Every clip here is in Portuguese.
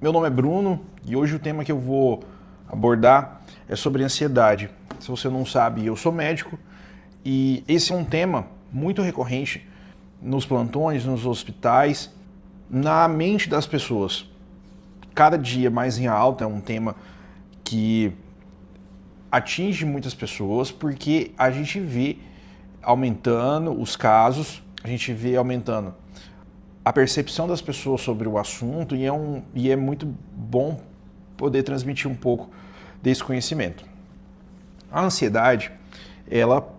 Meu nome é Bruno e hoje o tema que eu vou abordar é sobre ansiedade. Se você não sabe, eu sou médico e esse é um tema muito recorrente nos plantões, nos hospitais, na mente das pessoas. Cada dia mais em alta, é um tema que atinge muitas pessoas porque a gente vê aumentando os casos, a gente vê aumentando a percepção das pessoas sobre o assunto e é muito bom poder transmitir um pouco desse conhecimento. A ansiedade, ela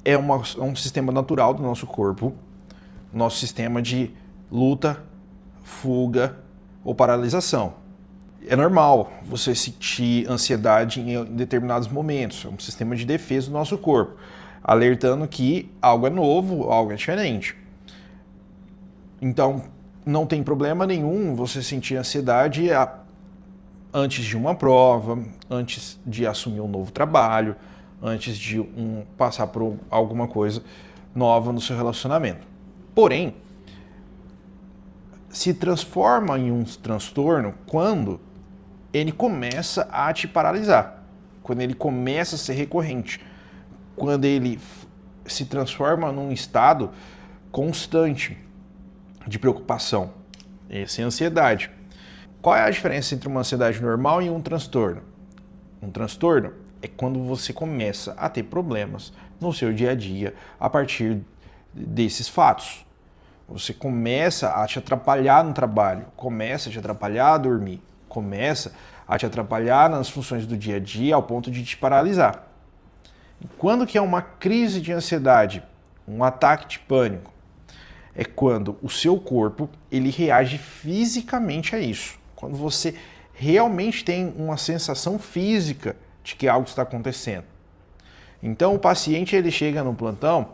é um sistema natural do nosso corpo, nosso sistema de luta, fuga ou paralisação. É normal você sentir ansiedade em determinados momentos, é um sistema de defesa do nosso corpo, alertando que algo é novo, algo é diferente. Então, não tem problema nenhum você sentir ansiedade antes de uma prova, antes de assumir um novo trabalho, antes de passar por alguma coisa nova no seu relacionamento. Porém, se transforma em um transtorno quando ele começa a te paralisar, quando ele começa a ser recorrente, quando ele se transforma num estado constante de preocupação. Essa é a ansiedade. Qual é a diferença entre uma ansiedade normal e um transtorno? Um transtorno é quando você começa a ter problemas no seu dia a dia a partir desses fatos. Você começa a te atrapalhar no trabalho, começa a te atrapalhar a dormir, começa a te atrapalhar nas funções do dia a dia ao ponto de te paralisar. E quando que é uma crise de ansiedade, um ataque de pânico? É quando o seu corpo ele reage fisicamente a isso. Quando você realmente tem uma sensação física de que algo está acontecendo. Então o paciente ele chega no plantão,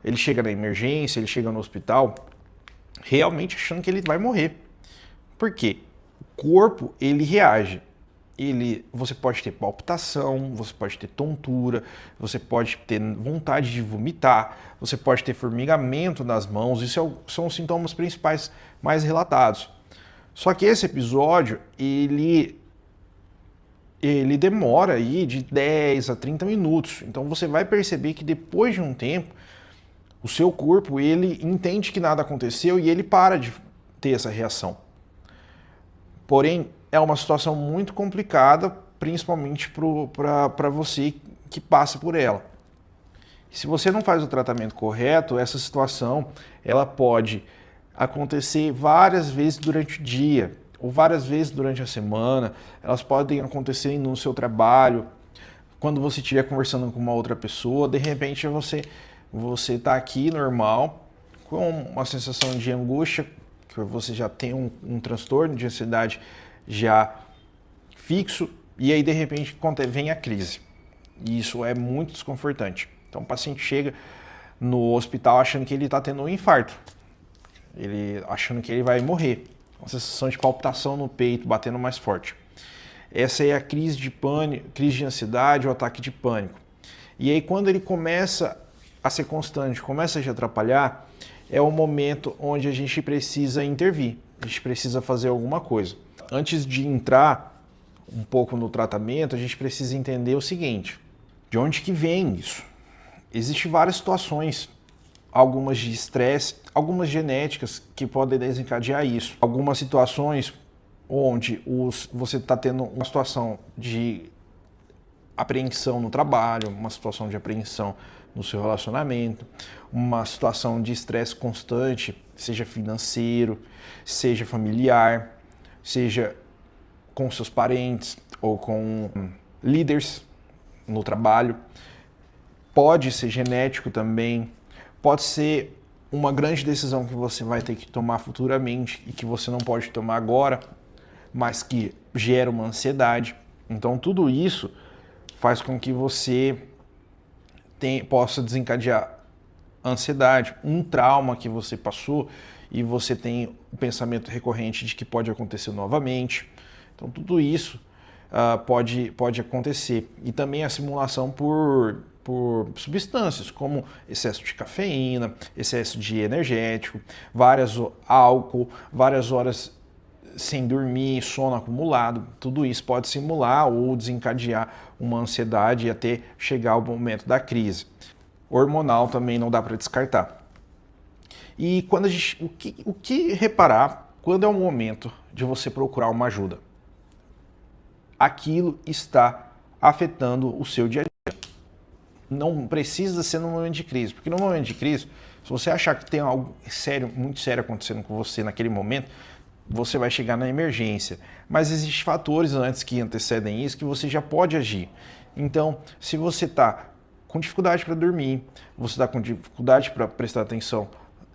ele chega na emergência, ele chega no hospital, realmente achando que ele vai morrer. Por quê? O corpo ele reage. Você pode ter palpitação, você pode ter tontura, você pode ter vontade de vomitar, você pode ter formigamento nas mãos, isso são os sintomas principais mais relatados. Só que esse episódio, ele demora aí de 10 a 30 minutos, então você vai perceber que depois de um tempo, o seu corpo ele entende que nada aconteceu e ele para de ter essa reação. Porém, é uma situação muito complicada, principalmente para você que passa por ela. Se você não faz o tratamento correto, essa situação ela pode acontecer várias vezes durante o dia, ou várias vezes durante a semana, elas podem acontecer no seu trabalho, quando você estiver conversando com uma outra pessoa, de repente você está aqui normal, com uma sensação de angústia, que você já tem um transtorno de ansiedade já fixo, e aí de repente vem a crise. E isso é muito desconfortante. Então o paciente chega no hospital achando que ele está tendo um infarto, achando que ele vai morrer, uma sensação de palpitação no peito, batendo mais forte. Essa é a crise de pânico, crise de ansiedade ou ataque de pânico. E aí quando ele começa a ser constante, começa a te atrapalhar, é o momento onde a gente precisa intervir, a gente precisa fazer alguma coisa. Antes de entrar um pouco no tratamento, a gente precisa entender o seguinte: de onde que vem isso? Existem várias situações, algumas de estresse, algumas genéticas que podem desencadear isso. Algumas situações onde você está tendo uma situação de apreensão no trabalho, uma situação de apreensão no seu relacionamento, uma situação de estresse constante, seja financeiro, seja familiar, seja com seus parentes ou com líderes no trabalho. Pode ser genético também, pode ser uma grande decisão que você vai ter que tomar futuramente e que você não pode tomar agora, mas que gera uma ansiedade. Então tudo isso faz com que você possa desencadear ansiedade, um trauma que você passou e você tem o pensamento recorrente de que pode acontecer novamente. Então tudo isso pode acontecer. E também a simulação por substâncias, como excesso de cafeína, excesso de energético, álcool, várias horas sem dormir, sono acumulado, tudo isso pode simular ou desencadear uma ansiedade até chegar ao momento da crise. Hormonal também não dá para descartar. E quando o que reparar quando é o momento de você procurar uma ajuda? Aquilo está afetando o seu dia a dia. Não precisa ser no momento de crise, porque no momento de crise, se você achar que tem algo sério, muito sério acontecendo com você naquele momento, você vai chegar na emergência. Mas existem fatores antes que antecedem isso que você já pode agir. Então, se você está com dificuldade para dormir, você está com dificuldade para prestar atenção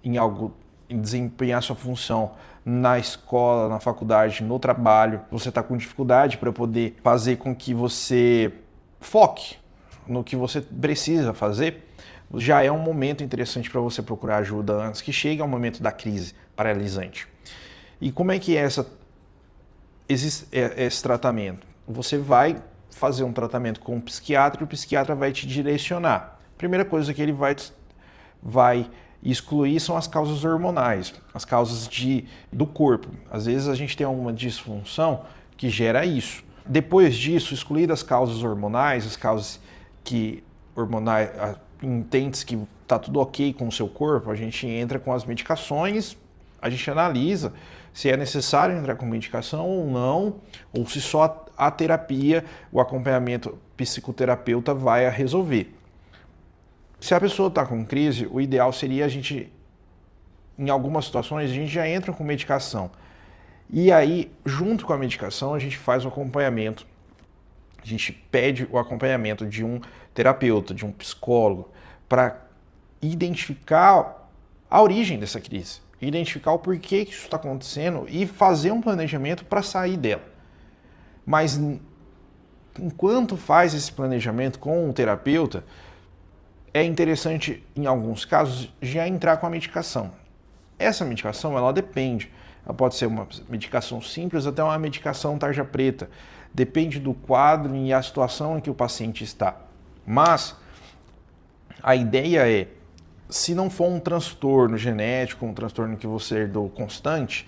em algo, em desempenhar sua função na escola, na faculdade, no trabalho, você está com dificuldade para poder fazer com que você foque no que você precisa fazer, já é um momento interessante para você procurar ajuda antes que chegue ao momento da crise paralisante. E como é que é esse tratamento? Você vai fazer um tratamento com um psiquiatra e o psiquiatra vai te direcionar. Primeira coisa que ele vai excluir são as causas hormonais, as causas do corpo. Às vezes a gente tem alguma disfunção que gera isso. Depois disso, excluir as causas hormonais, as causas hormonais entende que está tudo ok com o seu corpo, a gente entra com as medicações, a gente analisa se é necessário entrar com medicação ou não, ou se só a terapia, o acompanhamento psicoterapeuta vai a resolver. Se a pessoa está com crise, o ideal seria em algumas situações, a gente já entra com medicação. E aí, junto com a medicação, a gente faz o acompanhamento. A gente pede o acompanhamento de um terapeuta, de um psicólogo, para identificar a origem dessa crise, identificar o porquê que isso está acontecendo e fazer um planejamento para sair dela. Mas enquanto faz esse planejamento com o terapeuta, é interessante, em alguns casos, já entrar com a medicação. Essa medicação, ela depende. Ela pode ser uma medicação simples até uma medicação tarja preta. Depende do quadro e a situação em que o paciente está. Mas a ideia é, se não for um transtorno genético, um transtorno que você herdou constante,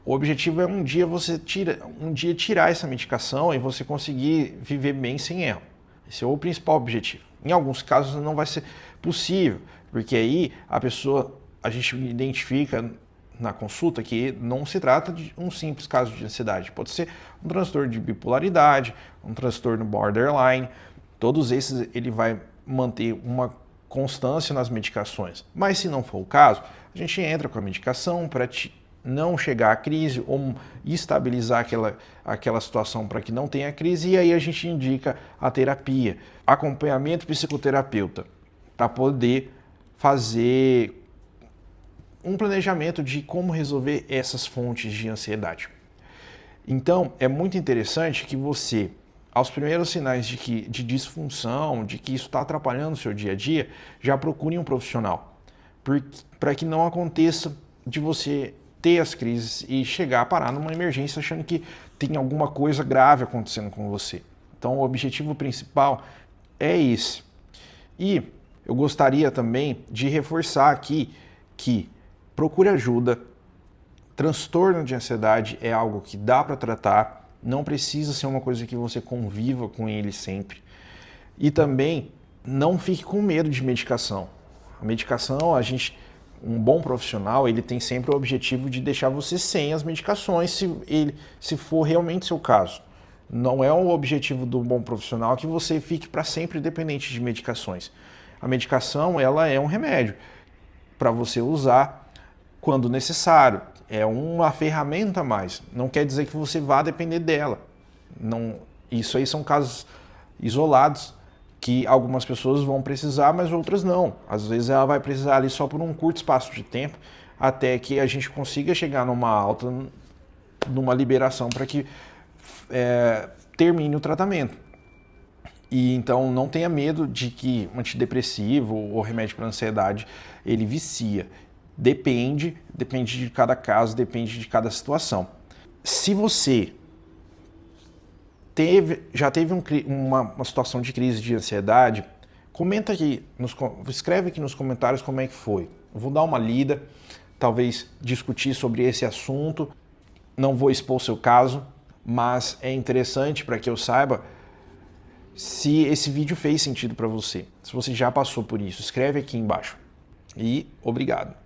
o objetivo é um dia tirar essa medicação e você conseguir viver bem sem ela. Esse é o principal objetivo. Em alguns casos não vai ser possível, porque aí a gente identifica na consulta que não se trata de um simples caso de ansiedade. Pode ser um transtorno de bipolaridade, um transtorno borderline. Todos esses ele vai manter uma constância nas medicações. Mas se não for o caso, a gente entra com a medicação para não chegar à crise ou estabilizar aquela situação para que não tenha crise, e aí a gente indica a terapia, acompanhamento psicoterapeuta, para poder fazer um planejamento de como resolver essas fontes de ansiedade. Então, é muito interessante que você, aos primeiros sinais de disfunção, de que isso está atrapalhando o seu dia a dia, já procure um profissional, para que não aconteça de você ter as crises e chegar a parar numa emergência achando que tem alguma coisa grave acontecendo com você. Então, o objetivo principal é esse. E eu gostaria também de reforçar aqui que procure ajuda. Transtorno de ansiedade é algo que dá para tratar, não precisa ser uma coisa que você conviva com ele sempre. E também não fique com medo de medicação. A medicação, um bom profissional, ele tem sempre o objetivo de deixar você sem as medicações, se for realmente seu caso. Não é o objetivo do bom profissional que você fique para sempre dependente de medicações. A medicação, ela é um remédio para você usar quando necessário. É uma ferramenta a mais. Não quer dizer que você vá depender dela. Isso aí são casos isolados que algumas pessoas vão precisar, mas outras não. Às vezes ela vai precisar ali só por um curto espaço de tempo, até que a gente consiga chegar numa alta, numa liberação para que termine o tratamento. E então não tenha medo de que um antidepressivo ou remédio para ansiedade ele vicia. Depende de cada caso, depende de cada situação. Se você já teve uma situação de crise de ansiedade, comenta aqui, escreve aqui nos comentários como é que foi. Eu vou dar uma lida, talvez discutir sobre esse assunto. Não vou expor o seu caso, mas é interessante para que eu saiba se esse vídeo fez sentido para você. Se você já passou por isso, escreve aqui embaixo. E obrigado.